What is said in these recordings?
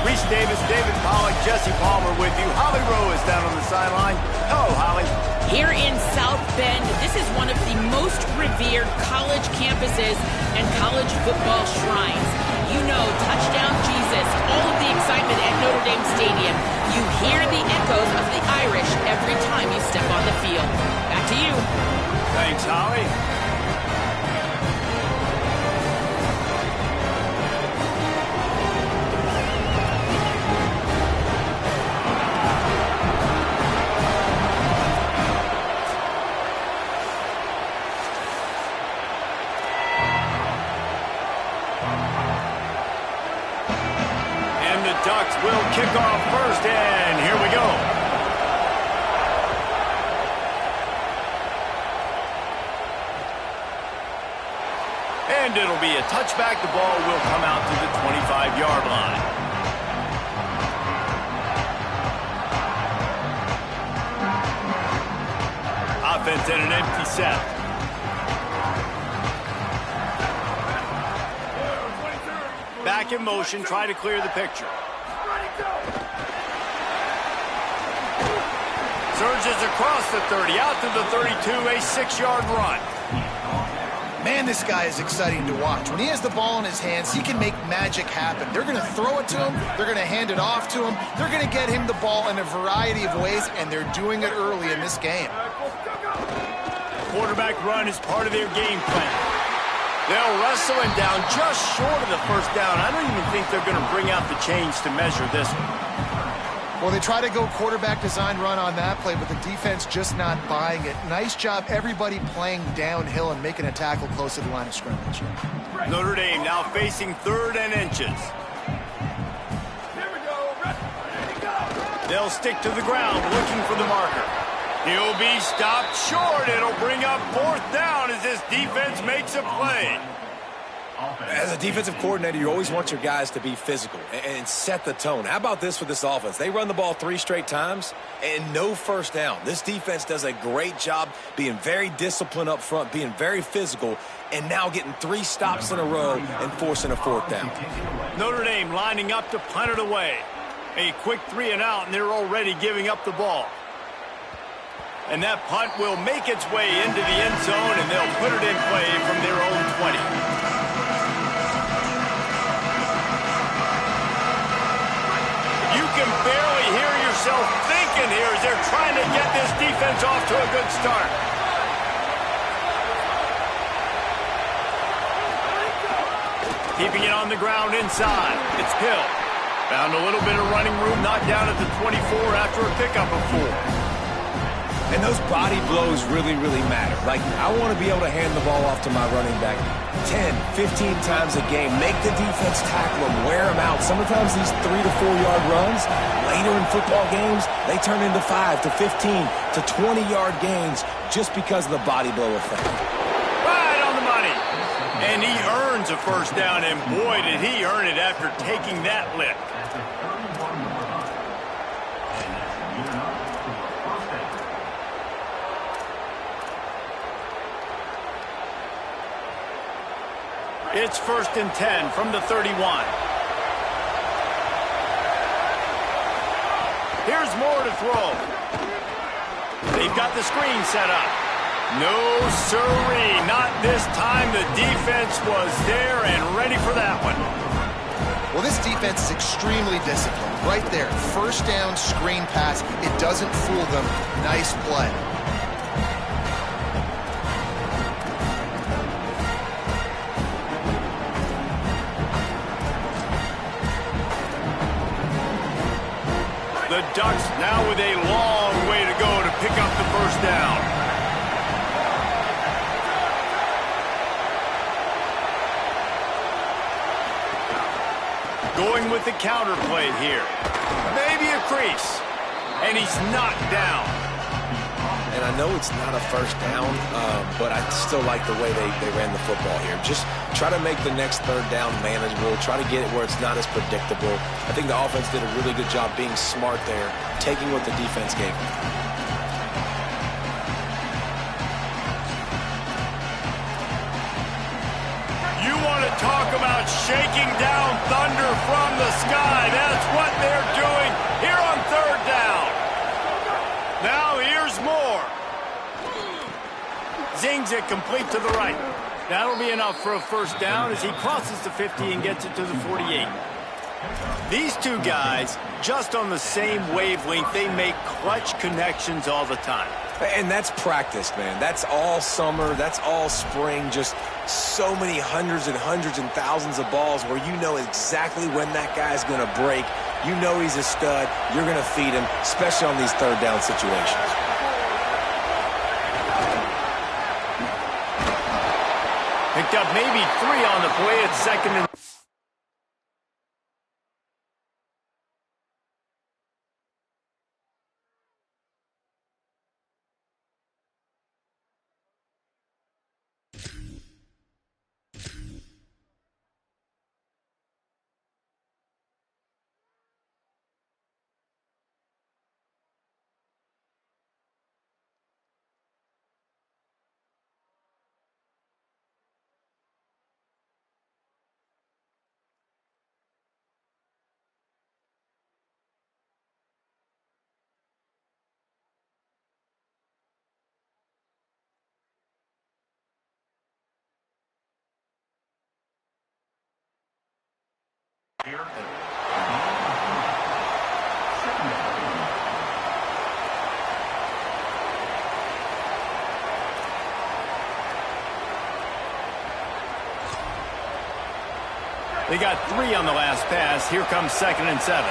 Reese Davis, David Pollack, Jesse Palmer with you. Holly Rowe is down on the sideline. Hello, Holly. Here in South Bend, this is one of the most revered college campuses and college football shrines. You know, touchdown Jesus, all of the excitement at Notre Dame Stadium. You hear the echoes of the Irish every time you step on the field. Back to you. Thanks, Holly. Ducks will kick off first, and here we go. And it'll be a touchback. The ball will come out to the 25-yard line. Offense in an empty set. Back in motion, try to clear the picture. Surges across the 30, out to the 32, a 6-yard run. Man, this guy is exciting to watch. When he has the ball in his hands, he can make magic happen. They're going to throw it to him. They're going to hand it off to him. They're going to get him the ball in a variety of ways, and they're doing it early in this game. Quarterback run is part of their game plan. They'll wrestle him down just short of the first down. I don't even think they're going to bring out the chains to measure this one. Well, they try to go quarterback design run on that play, but the defense just not buying it. Nice job, everybody playing downhill and making a tackle close to the line of scrimmage. Notre Dame now facing 3rd and inches. Here we go. Ready, go. They'll stick to the ground looking for the marker. He'll be stopped short. It'll bring up 4th down as this defense makes a play. As a defensive coordinator, you always want your guys to be physical and set the tone. How about this for this offense? They run the ball 3 straight times and no first down. This defense does a great job being very disciplined up front, being very physical, and now getting 3 stops in a row and forcing a 4th down. Notre Dame lining up to punt it away. A quick 3 and out, and they're already giving up the ball. And that punt will make its way into the end zone, and they'll put it in play from their own 20. You can barely hear yourself thinking here as they're trying to get this defense off to a good start. Keeping it on the ground inside. It's Hill. Found a little bit of running room, knocked down at the 24 after a pickup of 4. And those body blows really, really matter. Like, I want to be able to hand the ball off to my running back 10, 15 times a game. Make the defense tackle them, wear them out. Sometimes these 3 to 4 yard runs, later in football games, they turn into 5 to 15 to 20 yard gains just because of the body blow effect. Right on the money. And he earns a first down, and boy, did he earn it after taking that lift. It's 1st and 10 from the 31. Here's Moore to throw. They've got the screen set up. No siree, not this time. The defense was there and ready for that one. Well, this defense is extremely disciplined. Right there, first down, screen pass. It doesn't fool them. Nice play. The Ducks now with a long way to go to pick up the first down. Going with the counter play here. Maybe a crease. And he's knocked down. And I know it's not a first down, but I still like the way they ran the football here. Just try to make the next 3rd down manageable. Try to get it where it's not as predictable. I think the offense did a really good job being smart there, taking what the defense gave them. You want to talk about shaking down thunder from the sky. That's what Swings it complete to the right. That'll be enough for a first down as he crosses the 50 and gets it to the 48. These two guys, just on the same wavelength, they make clutch connections all the time. And that's practice, man. That's all summer. That's all spring. Just so many hundreds and thousands of balls where you know exactly when that guy's going to break. You know he's a stud. You're going to feed him, especially on these third down situations. Picked up maybe 3 on the play at second and... They got 3 on the last pass. Here comes second and 7.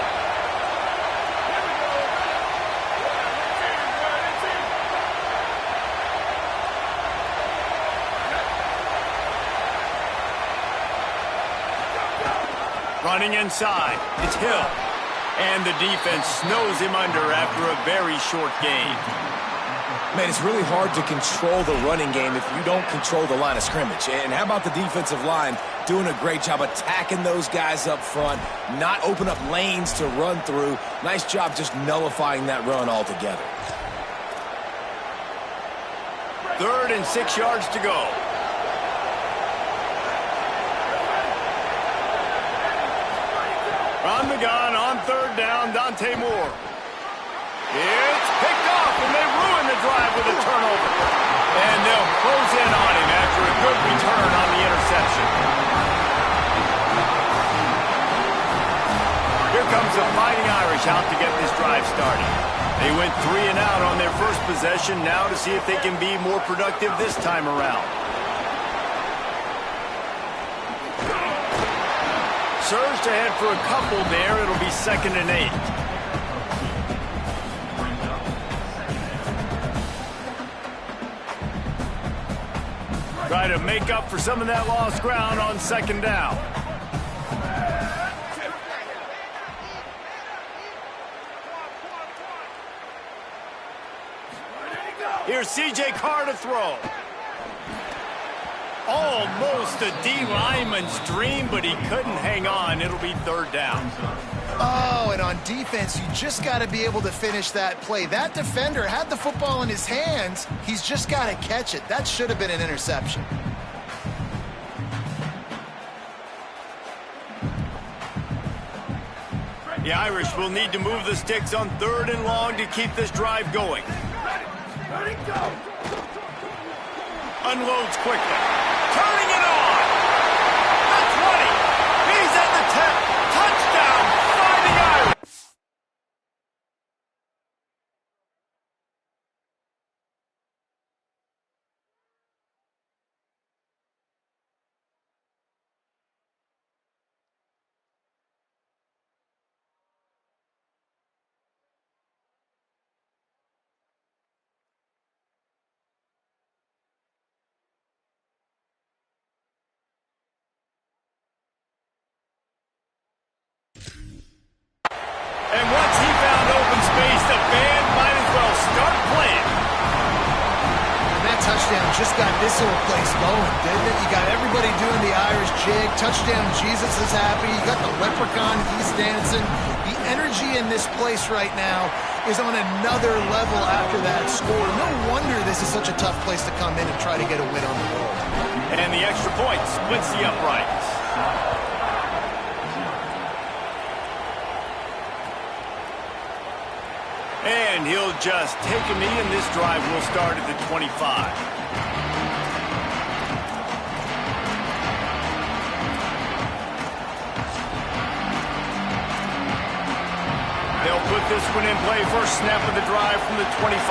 Running inside, it's Hill. And the defense snows him under after a very short gain. Man, it's really hard to control the running game if you don't control the line of scrimmage. And how about the defensive line doing a great job attacking those guys up front, not open up lanes to run through. Nice job just nullifying that run altogether. 3rd and 6 yards to go. From the gun on 3rd down, Dante Moore. It's picked off, and they ruin the drive with a turnover. And they'll close in on him after a good return on the interception. Here comes the Fighting Irish out to get this drive started. They went 3 and out on their first possession, now to see if they can be more productive this time around. Surged ahead for a couple there. It'll be 2nd and 8. Try to make up for some of that lost ground on 2nd down. Here's C.J. Carr to throw. Almost a D lineman's dream, but he couldn't hang on. It'll be 3rd down. Oh, and on defense, you just got to be able to finish that play. That defender had the football in his hands. He's just got to catch it. That should have been an interception. The Irish will need to move the sticks on 3rd and long to keep this drive going. Ready, go! Unloads quickly. Turning it on. The 20. He's at the 10. Touchdown, Fighting Irish. And once he found open space, the band might as well start playing. And that touchdown just got this whole place going, didn't it? You got everybody doing the Irish jig. Touchdown, Jesus is happy. You got the leprechaun, he's dancing. The energy in this place right now is on another level after that score. No wonder this is such a tough place to come in and try to get a win on the road. And the extra point splits the uprights. And he'll just take a knee, and this drive will start at the 25. put this one in play. First snap of the drive from the 25.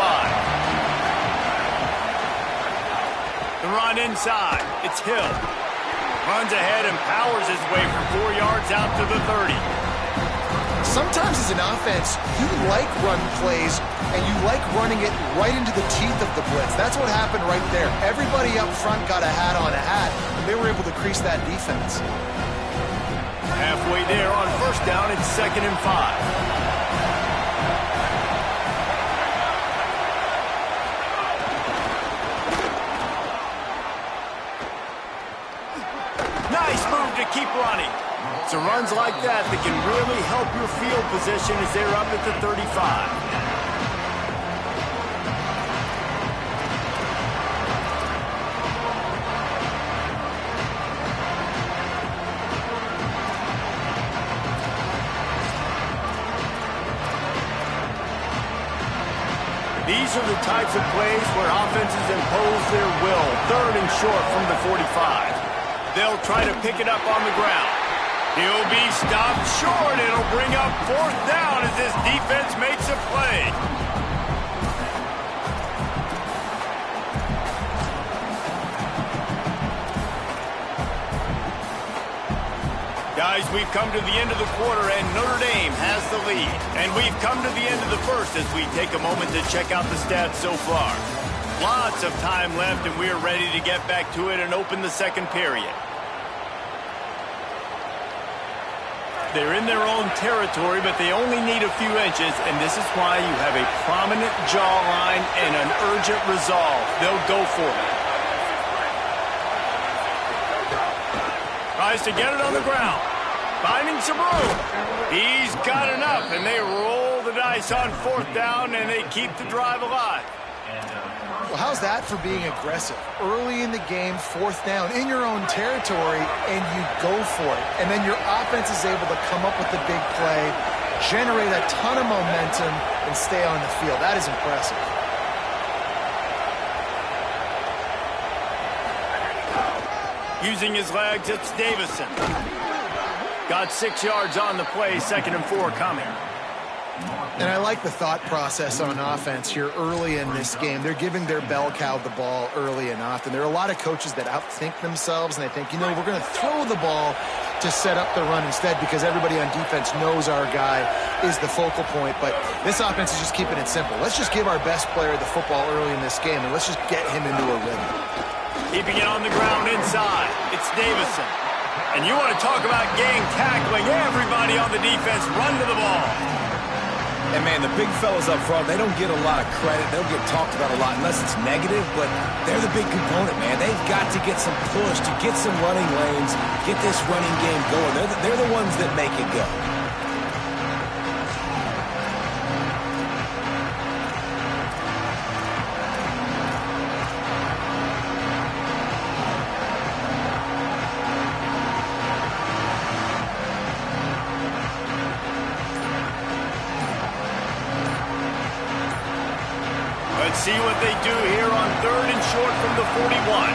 The run inside. It's Hill. Runs ahead and powers his way for 4 yards out to the 30. Sometimes as an offense, you like run plays, and you like running it right into the teeth of the blitz. That's what happened right there. Everybody up front got a hat on a hat, and they were able to crease that defense. Halfway there on first down, it's 2nd and 5. Nice move to keep running. It's runs like that that can really help your field position as they're up at the 35. These are the types of plays where offenses impose their will. 3rd and short from the 45. They'll try to pick it up on the ground. He'll be stopped short. It'll bring up 4th down as this defense makes a play. Guys, we've come to the end of the quarter, and Notre Dame has the lead. And we've come to the end of the first as we take a moment to check out the stats so far. Lots of time left, and we're ready to get back to it and open the second period. They're in their own territory, but they only need a few inches, and this is why you have a prominent jawline and an urgent resolve. They'll go for it. Tries to get it on the ground. Finding some room. He's got enough, and they roll the dice on 4th down, and they keep the drive alive. Well, how's that for being aggressive? Early in the game, 4th down, in your own territory, and you go for it. And then your offense is able to come up with the big play, generate a ton of momentum, and stay on the field. That is impressive. Using his legs, it's Davison. Got 6 yards on the play, 2nd and 4 coming. And I like the thought process on offense here early in this game. They're giving their bell cow the ball early and often. There are a lot of coaches that outthink themselves, and they think, we're going to throw the ball to set up the run instead because everybody on defense knows our guy is the focal point. But this offense is just keeping it simple. Let's just give our best player the football early in this game, and let's just get him into a rhythm. Keeping it on the ground inside, it's Davison. And you want to talk about gang tackling. Everybody on the defense run to the ball. And, man, the big fellas up front, they don't get a lot of credit. They'll get talked about a lot unless it's negative, but they're the big component, man. They've got to get some push, to get some running lanes, get this running game going. They're the ones that make it go. Let's see what they do here on 3rd and short from the 41.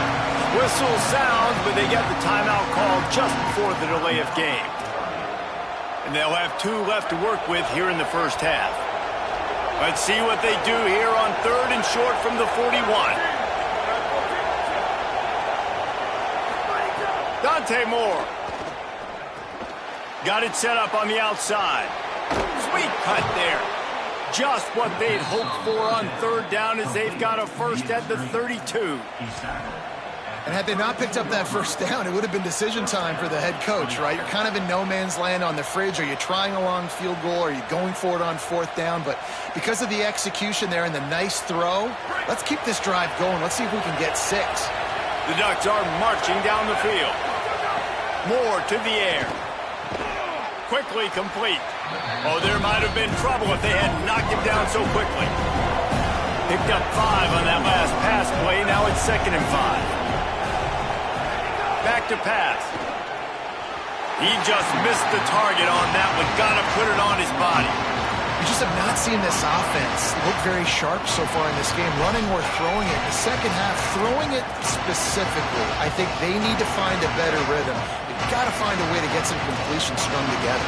Whistle sounds, but they get the timeout called just before the delay of game. And they'll have 2 left to work with here in the first half. Let's see what they do here on 3rd and short from the 41. Dante Moore. Got it set up on the outside. Sweet cut there. Just what they'd hoped for on 3rd down as they've got a first at the 32. And had they not picked up that first down, it would have been decision time for the head coach, right? You're kind of in no man's land on the fridge. Are you trying a long field goal? Are you going for it on 4th down? But because of the execution there and the nice throw, let's keep this drive going. Let's see if we can get 6. The Ducks are marching down the field. Moore to the air. Quickly complete. Oh, there might have been trouble if they had knocked him down so quickly. Picked up 5 on that last pass play. Now it's 2nd and 5. Back to pass. He just missed the target on that one. Got to put it on his body. We just have not seen this offense look very sharp so far in this game, running or throwing it. The second half, throwing it specifically, I think they need to find a better rhythm. They've got to find a way to get some completions strung together.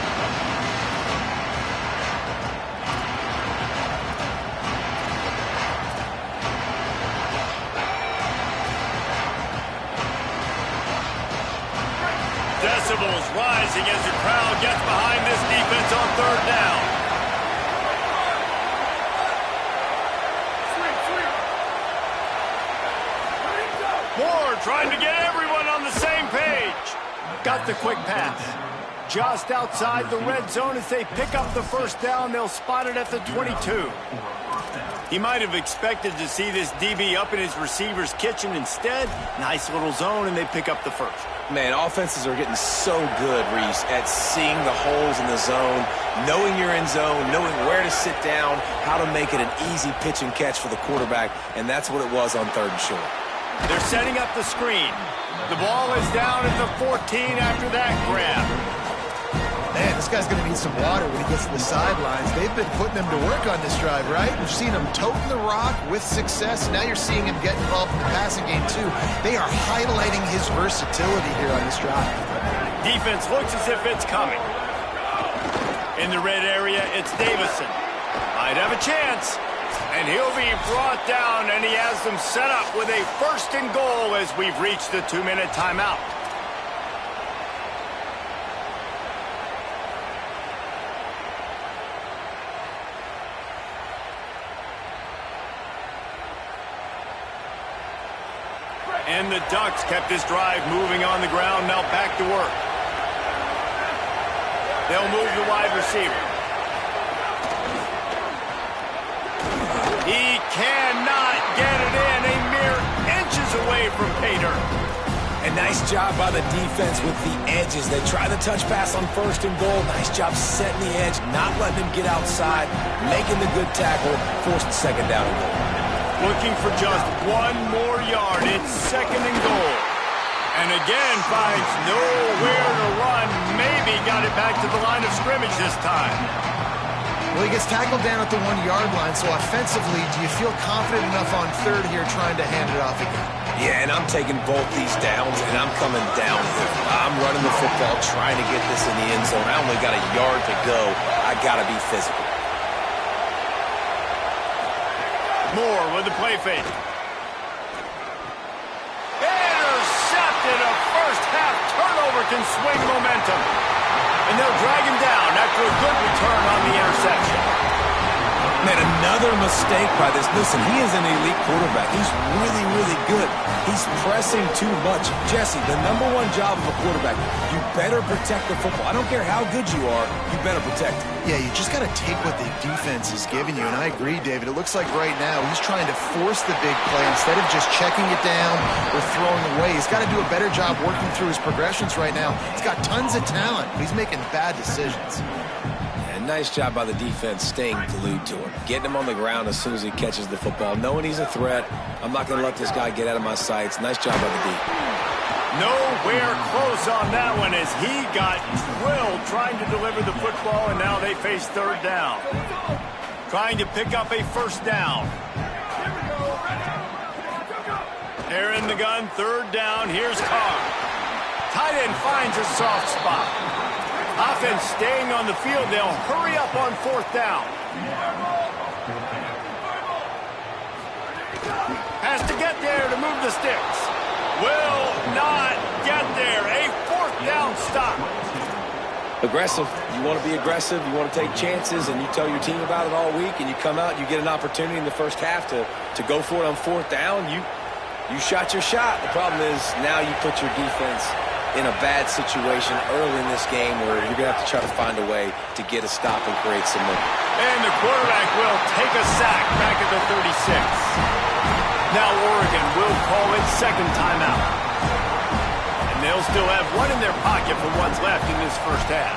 got the quick pass. Just outside the red zone as they pick up the first down. They'll spot it at the 22. He might have expected to see this DB up in his receiver's kitchen. Instead, nice little zone, and they pick up the first. Man, offenses are getting so good, Reese, at seeing the holes in the zone, knowing you're in zone, knowing where to sit down, how to make it an easy pitch and catch for the quarterback, and that's what it was on 3rd and short. They're setting up the screen. The ball is down at the 14 after that grab. Man, this guy's going to need some water when he gets to the sidelines. They've been putting him to work on this drive, right? We've seen him toting the rock with success. Now you're seeing him get involved in the passing game, too. They are highlighting his versatility here on this drive. Defense looks as if it's coming. In the red area, it's Davison. Might have a chance. And he'll be brought down, and he has them set up with a 1st and goal as we've reached the 2-minute timeout. And the Ducks kept this drive moving on the ground. Now back to work. They'll move the wide receiver. He cannot get it in. A mere inches away from pay dirt. And nice job by the defense with the edges. They try the touch pass on 1st and goal. Nice job setting the edge, not letting him get outside, making the good tackle, forced 2nd down and goal. Looking for just 1 more yard. It's 2nd and goal. And again finds nowhere to run. Maybe got it back to the line of scrimmage this time. Well, he gets tackled down at the 1-yard line, so offensively, do you feel confident enough on 3rd here trying to hand it off again? Yeah, and I'm taking both these downs, and I'm coming downhill. I'm running the football, trying to get this in the end zone. I only got a yard to go. I got to be physical. Moore with the play fake. Intercepted. A first-half turnover can swing momentum. And they'll drag him down after a good return on the interception. Man, another mistake by this. Listen, he is an elite quarterback. He's really, really good. He's pressing too much. Jesse, the #1 job of a quarterback, you better protect the football. I don't care how good you are, you better protect it. Yeah, you just got to take what the defense is giving you, and I agree, David. It looks like right now he's trying to force the big play instead of just checking it down or throwing away. He's got to do a better job working through his progressions right now. He's got tons of talent, but he's making bad decisions. And nice job by the defense staying glued to him, getting him on the ground as soon as he catches the football, knowing he's a threat. I'm not going to let this guy get out of my sights. Nice job by the D. Nowhere close on that one as he got drilled trying to deliver the football, and now they face 3rd down. Trying to pick up a 1st down. They're in the gun, 3rd down. Here's Carr. Tight end finds a soft spot. Offense staying on the field. They'll hurry up on 4th down. Has to get there to move the sticks. Will not get there. A 4th down stop. Aggressive. You want to be aggressive. You want to take chances, and you tell your team about it all week, and you come out and you get an opportunity in the first half to go for it on 4th down. You shot your shot. The problem is now you put your defense in a bad situation early in this game where you're going to have to try to find a way to get a stop and create some momentum. And the quarterback will take a sack back at the 36. Now Oregon will call its 2nd timeout. And they'll still have one in their pocket for what's left in this first half.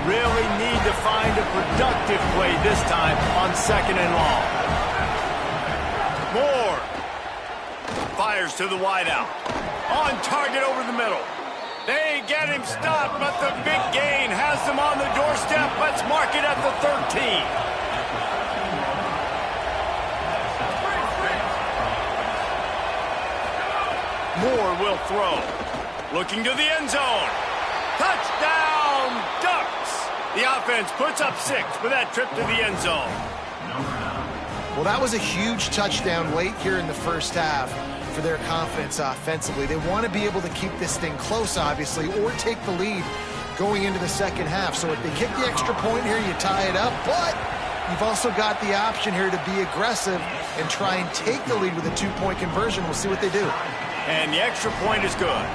Really need to find a productive play this time on 2nd and long. Moore fires to the wideout. On target over the middle. They get him stopped, but the big gain has them on the doorstep. Let's mark it at the 13. Moore will throw. Looking to the end zone. Touchdown, Ducks. The offense puts up 6 with that trip to the end zone. Well, that was a huge touchdown late here in the first half for their confidence offensively. They want to be able to keep this thing close, obviously, or take the lead going into the second half. So if they kick the extra point here, you tie it up, but you've also got the option here to be aggressive and try and take the lead with a two-point conversion. We'll see what they do. And the extra point is good.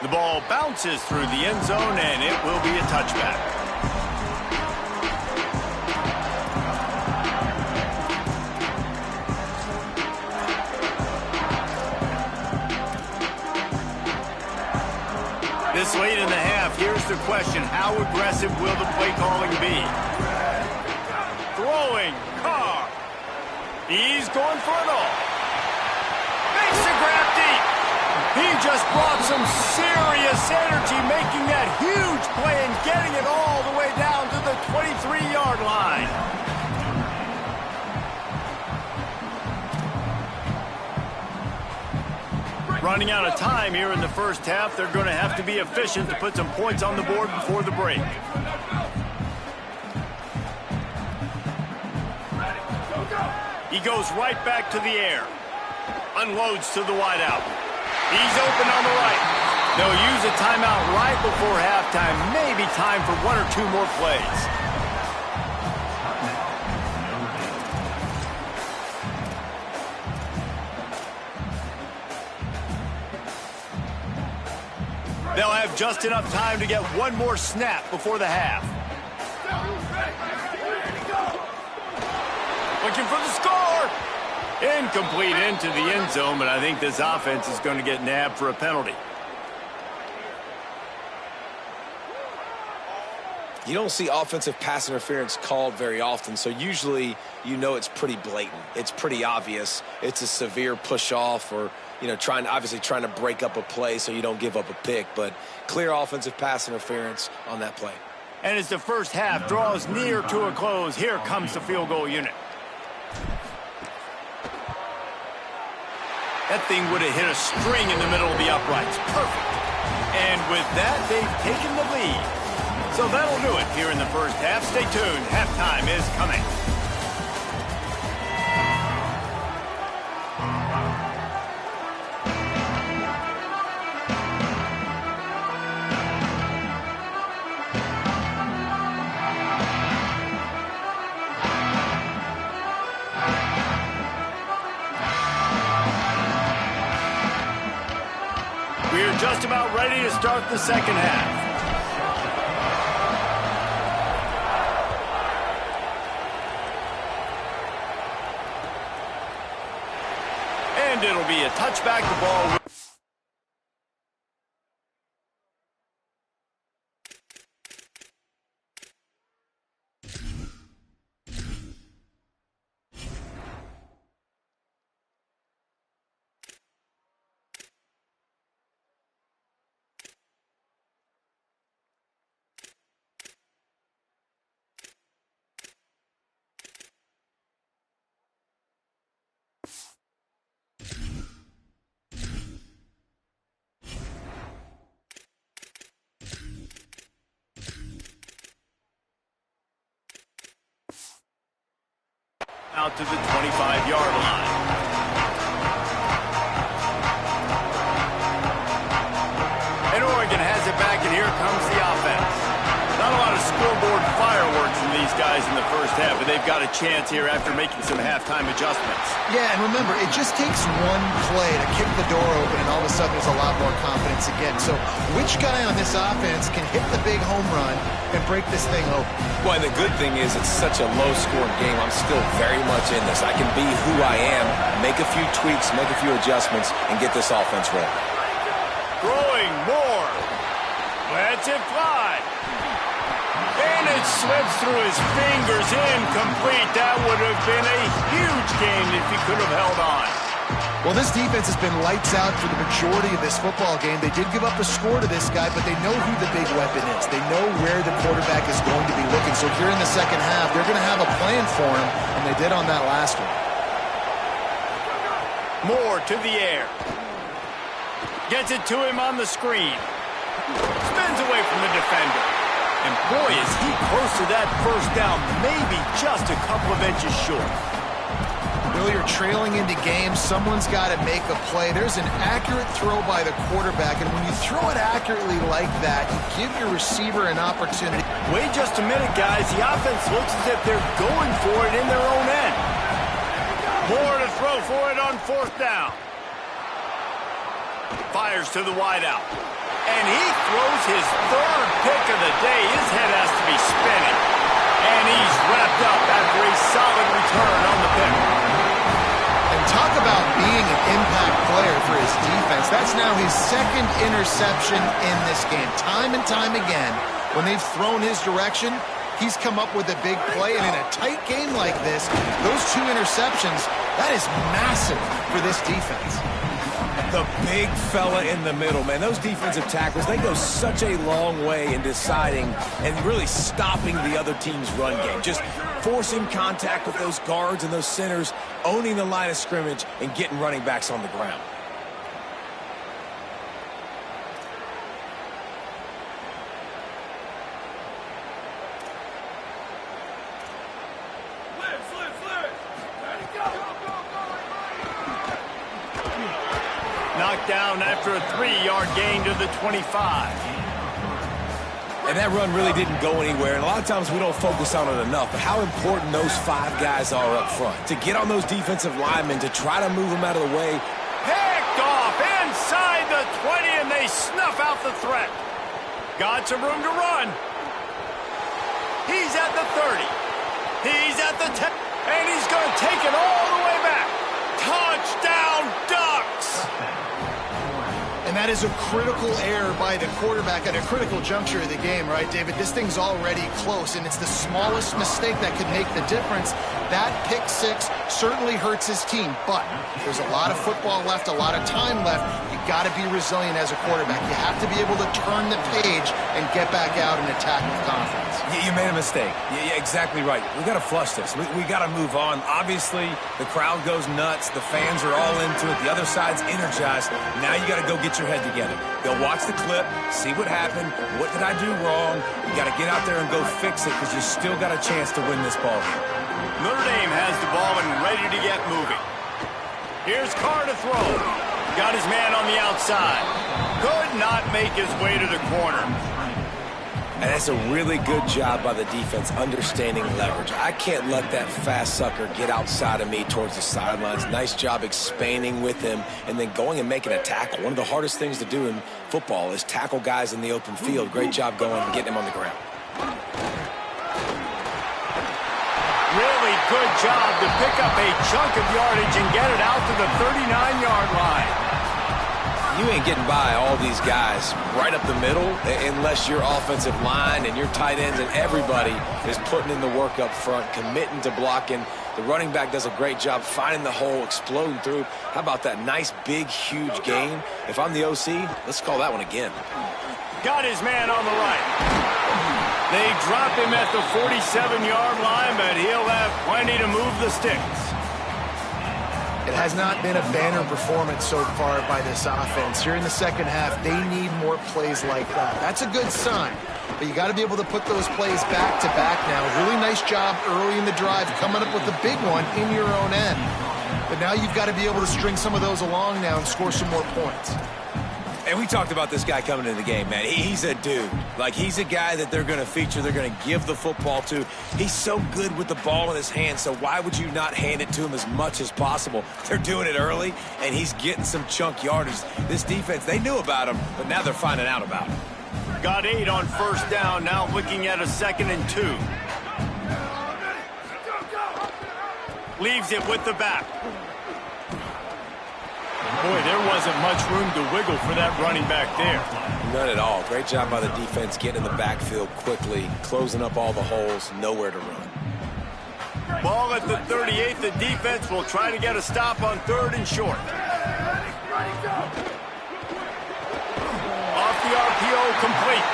The ball bounces through the end zone, and it will be a touchback. This late in the half, here's the question. How aggressive will the play calling be? Throwing, Carr. He's going for it all. Makes the grab deep. He just brought some serious energy, making that huge play and getting it all the way down to the 23-yard line. Running out of time here in the first half. They're going to have to be efficient to put some points on the board before the break. He goes right back to the air. Unloads to the wideout. He's open on the right. They'll use a timeout right before halftime. Maybe time for one or two more plays. They'll have just enough time to get one more snap before the half. Looking for the score. Incomplete into the end zone, but I think this offense is going to get nabbed for a penalty. You don't see offensive pass interference called very often, so usually you know it's pretty blatant. It's pretty obvious. It's a severe push-off or, you know, obviously trying to break up a play so you don't give up a pick, but clear offensive pass interference on that play. And as the first half draws near to a close, here comes the field goal unit. That thing would have hit a string in the middle of the uprights. Perfect. And with that, they've taken the lead. So that'll do it here in the first half. Stay tuned. Halftime is coming. We're just about ready to start the second half. And it'll be a touchback. The ball. Out to the 25-yard line. And Oregon has it back, and here comes the offense. Not a lot of scoreboard fireworks from these guys in the first half, but they've got a chance here after making some halftime adjustments. Yeah, and remember, it just takes one play to kick the door open, and all of a sudden there's a lot more confidence again. So which guy on this offense can hit the big home run and break this thing open? Well, the good thing is it's such a low-scoring game. I'm still very much in this. I can be who I am, make a few tweaks, make a few adjustments, and get this offense rolling. Throwing more. Lets it fly. And it slips through his fingers. Incomplete. That would have been a huge game if he could have held on. Well, this defense has been lights out for the majority of this football game. They did give up a score to this guy, but they know who the big weapon is. They know where the quarterback is going to be looking. So here in the second half, they're going to have a plan for him, and they did on that last one. Moore to the air. Gets it to him on the screen. Spins away from the defender. And boy, is he close to that first down, maybe just a couple of inches short. Bill, you're trailing into games. Someone's got to make a play. There's an accurate throw by the quarterback, and when you throw it accurately like that, you give your receiver an opportunity. Wait just a minute, guys. The offense looks as if they're going for it in their own end. More to throw for it on 4th down. Fires to the wideout. And he throws his 3rd pick of the day. His head has to be spinning. And he's wrapped up after a solid return on the pick. And talk about being an impact player for his defense. That's now his 2nd interception in this game. Time and time again, when they've thrown his direction, he's come up with a big play. And in a tight game like this, those 2 interceptions, that is massive for this defense. The big fella in the middle, man. Those defensive tackles, they go such a long way in deciding and really stopping the other team's run game. Just forcing contact with those guards and those centers, owning the line of scrimmage, and getting running backs on the ground. Knocked down after a 3-yard gain to the 25. And that run really didn't go anywhere. And a lot of times we don't focus on it enough. But how important those 5 guys are up front. To get on those defensive linemen, to try to move them out of the way. Picked off inside the 20, and they snuff out the threat. Got some room to run. He's at the 30. He's at the 10. And he's going to take it all the way back. Touchdown, Ducks! And that is a critical error by the quarterback at a critical juncture of the game, right, David? This thing's already close, and it's the smallest mistake that could make the difference. That pick 6 certainly hurts his team, but there's a lot of football left, a lot of time left. You got to be resilient as a quarterback. You have to be able to turn the page and get back out and attack with confidence. You made a mistake. Yeah, exactly right. We got to flush this. We got to move on. Obviously, the crowd goes nuts. The fans are all into it. The other side's energized. Now you got to go get your head together. Go watch the clip, see what happened. What did I do wrong? You got to get out there and go fix it because you still got a chance to win this ball game. Notre Dame has the ball and ready to get moving. Here's Carr to throw. Got his man on the outside. Could not make his way to the corner. And that's a really good job by the defense understanding leverage. I can't let that fast sucker get outside of me towards the sidelines. Nice job expanding with him and then going and making a tackle. One of the hardest things to do in football is tackle guys in the open field. Great job going and getting him on the ground. Really good job to pick up a chunk of yardage and get it out to the 39-yard line. You ain't getting by all these guys right up the middle unless your offensive line and your tight ends and everybody is putting in the work up front, committing to blocking. The running back does a great job finding the hole, exploding through. How about that nice, big, huge gain? If I'm the OC, let's call that one again. Got his man on the right. They drop him at the 47-yard line, but he'll have plenty to move the sticks. It has not been a banner performance so far by this offense. Here in the second half, they need more plays like that. That's a good sign, but you got to be able to put those plays back to back now. Really nice job early in the drive, coming up with a big one in your own end. But now you've got to be able to string some of those along now and score some more points. And we talked about this guy coming into the game, man. He's a dude. Like, he's a guy that they're going to feature, they're going to give the football to. He's so good with the ball in his hand, so why would you not hand it to him as much as possible? They're doing it early, and he's getting some chunk yardage. This defense, they knew about him, but now they're finding out about him. Got 8 on first down, now looking at a 2nd and 2. Leaves it with the back. Boy, there wasn't much room to wiggle for that running back there. None at all. Great job by the defense getting in the backfield quickly, closing up all the holes, nowhere to run. Ball at the 38. The defense will try to get a stop on 3rd and short. Off the RPO, complete.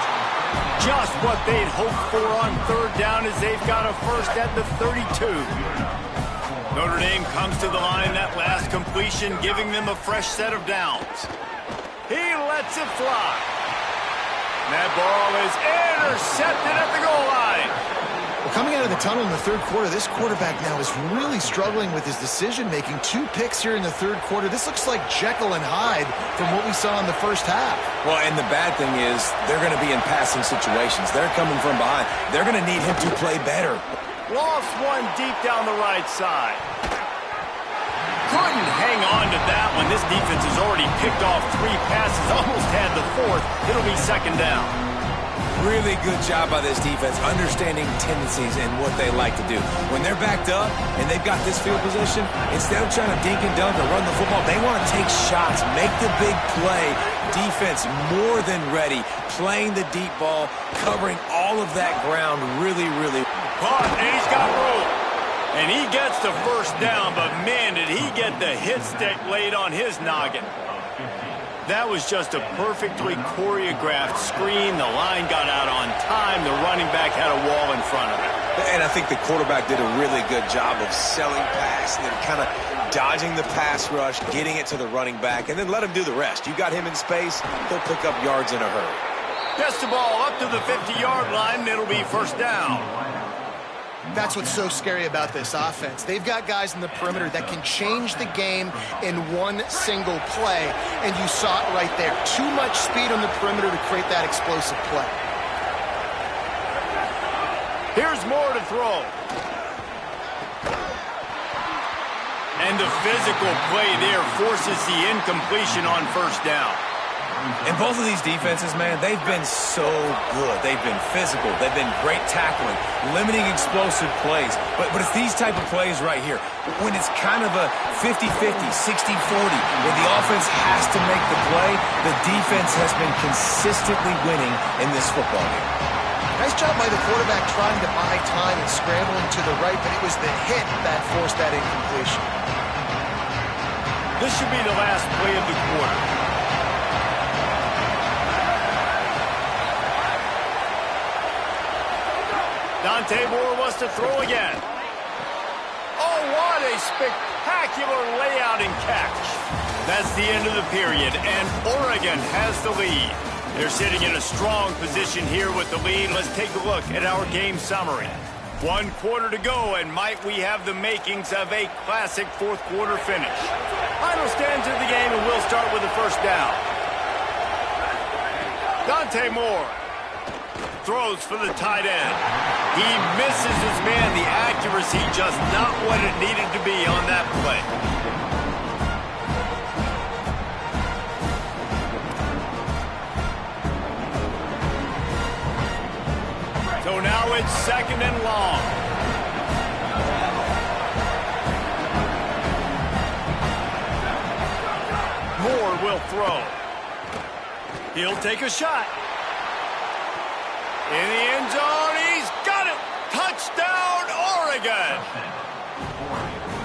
Just what they'd hoped for on 3rd down as they've got a first at the 32. Notre Dame comes to the line, that last completion giving them a fresh set of downs. He lets it fly. That ball is intercepted at the goal line. Coming out of the tunnel in the third quarter, this quarterback now is really struggling with his decision-making. 2 picks here in the third quarter. This looks like Jekyll and Hyde from what we saw in the first half. Well, and the bad thing is they're going to be in passing situations. They're coming from behind. They're going to need him to play better. Lost one deep down the right side. Couldn't hang on to that one. This defense has already picked off 3 passes, almost had the 4th. It'll be second down. Really good job by this defense, understanding tendencies and what they like to do. When they're backed up and they've got this field position, instead of trying to dink and dunk or run the football, they want to take shots, make the big play. Defense more than ready, playing the deep ball, covering all of that ground really, really. Caught, and he's got room. And he gets the first down, but man, did he get the hit stick laid on his noggin. That was just a perfectly choreographed screen. The line got out on time. The running back had a wall in front of him. And I think the quarterback did a really good job of selling pass and then kind of dodging the pass rush, getting it to the running back, and then let him do the rest. You got him in space, he'll pick up yards in a hurry. Gets the ball up to the 50-yard line, and it'll be first down. That's what's so scary about this offense. They've got guys in the perimeter that can change the game in one single play, and you saw it right there. Too much speed on the perimeter to create that explosive play. Here's Moore to throw. And the physical play there forces the incompletion on first down. And both of these defenses, man, they've been so good. They've been physical. They've been great tackling, limiting explosive plays. But it's these type of plays right here. When it's kind of a 50-50, 60-40, where the offense has to make the play, the defense has been consistently winning in this football game. Nice job by the quarterback trying to buy time and scrambling to the right, but it was the hit that forced that incompletion. This should be the last play of the quarter. Dante Moore wants to throw again. Oh, what a spectacular layout and catch. That's the end of the period, and Oregon has the lead. They're sitting in a strong position here with the lead. Let's take a look at our game summary. 1 quarter to go, and might we have the makings of a classic fourth quarter finish. Final stands of the game, and we'll start with the first down. Dante Moore throws for the tight end. He misses his man. The accuracy just not what it needed to be on that play. So now it's second and long. Moore will throw. He'll take a shot. In the end zone, he's got it! Touchdown, Oregon!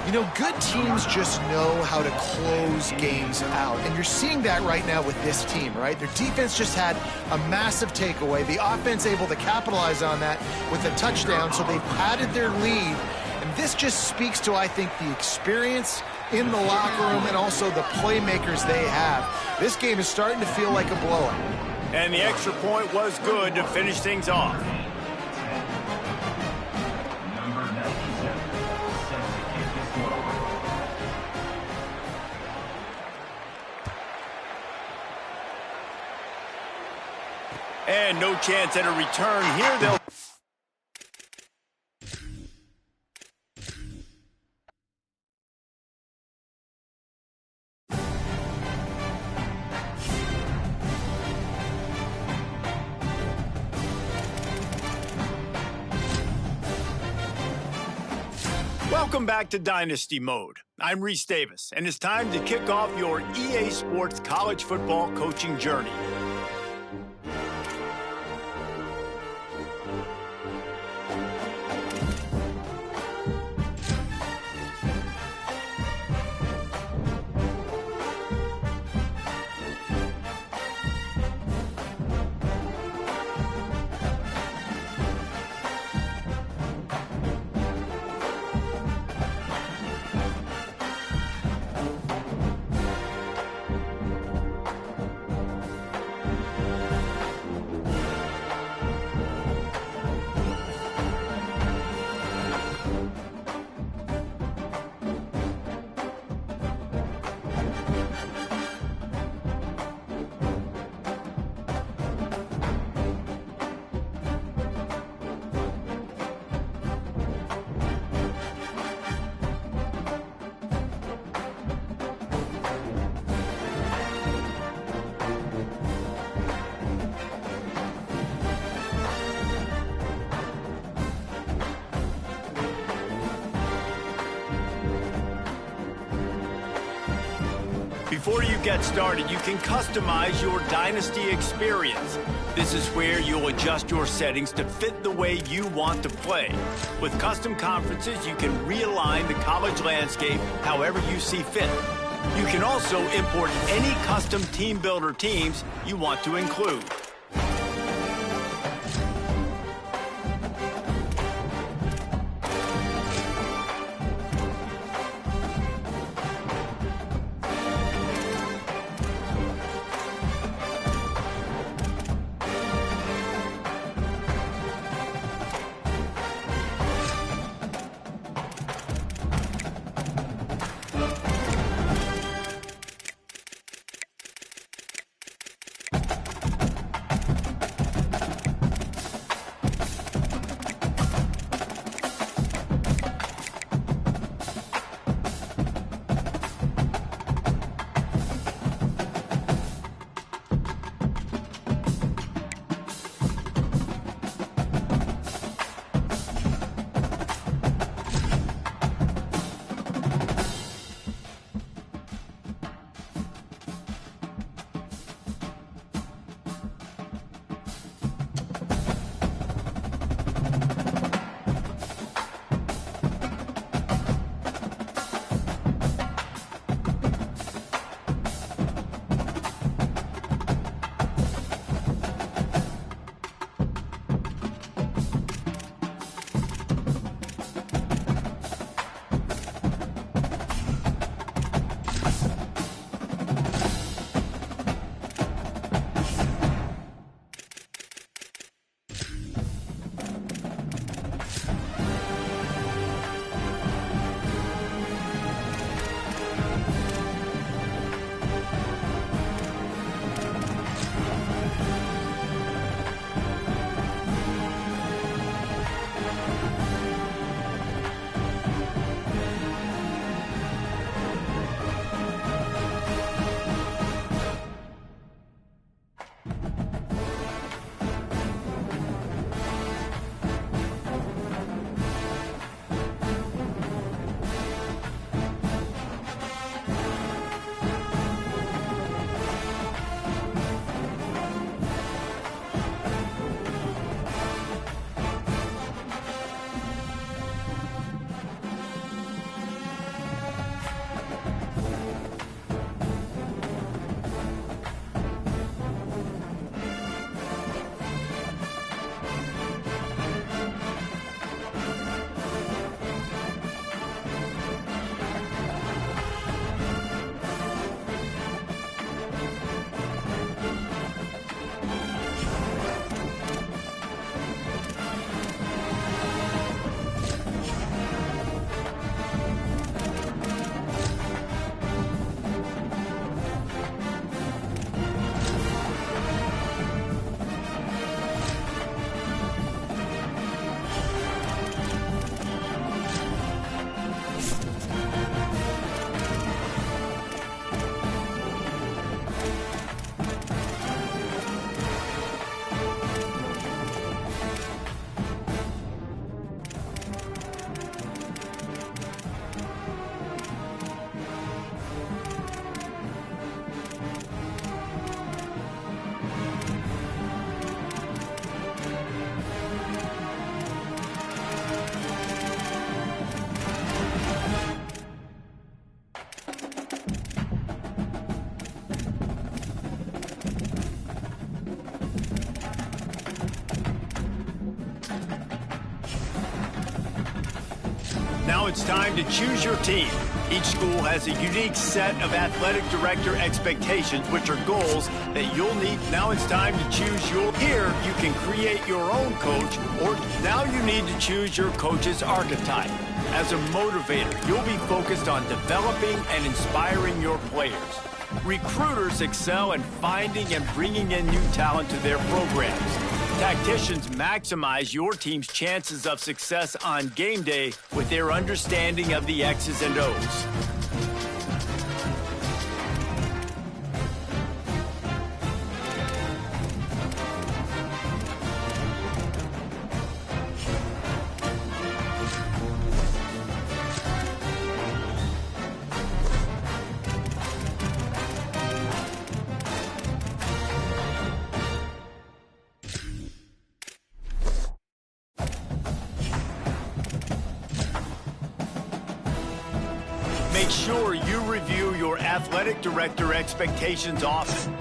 You know, good teams just know how to close games out, and you're seeing that right now with this team, right? Their defense just had a massive takeaway. The offense able to capitalize on that with a touchdown, so they've padded their lead. And this just speaks to, I think, the experience in the locker room and also the playmakers they have. This game is starting to feel like a blowout. And the extra point was good to finish things off. And no chance at a return here. They'll Welcome back to Dynasty Mode. I'm Reese Davis, and it's time to kick off your EA Sports college football coaching journey. Before you get started, you can customize your Dynasty experience. This is where you'll adjust your settings to fit the way you want to play. With custom conferences, you can realign the college landscape however you see fit. You can also import any custom team builder teams you want to include. Now it's time to choose your team. Each school has a unique set of athletic director expectations, which are goals that you'll need. Now it's time to choose your... Here, you can create your own coach, or now you need to choose your coach's archetype. As a motivator, you'll be focused on developing and inspiring your players. Recruiters excel in finding and bringing in new talent to their programs. Tacticians maximize your team's chances of success on game day with their understanding of the X's and O's. Make sure you review your athletic director expectations often.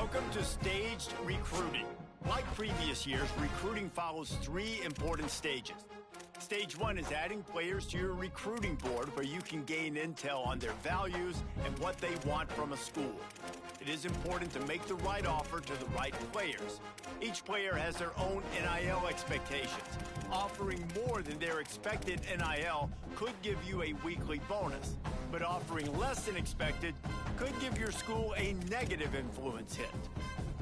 Welcome to Staged Recruiting. Like previous years, recruiting follows 3 important stages. Stage 1 is adding players to your recruiting board where you can gain intel on their values and what they want from a school. It is important to make the right offer to the right players. Each player has their own NIL expectations. Offering more than their expected NIL could give you a weekly bonus, but offering less than expected could give your school a negative influence hit.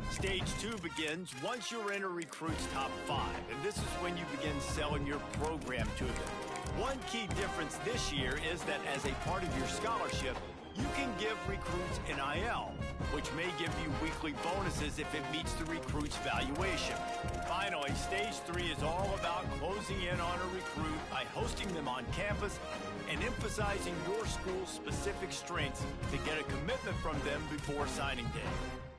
Stage 2 begins once you're in a recruit's top 5, and this is when you begin selling your program to them. One key difference this year is that as a part of your scholarship, you can give recruits NIL, which may give you weekly bonuses if it meets the recruit's valuation. Finally, Stage 3 is all about closing in on a recruit by hosting them on campus and emphasizing your school's specific strengths to get a commitment from them before signing day.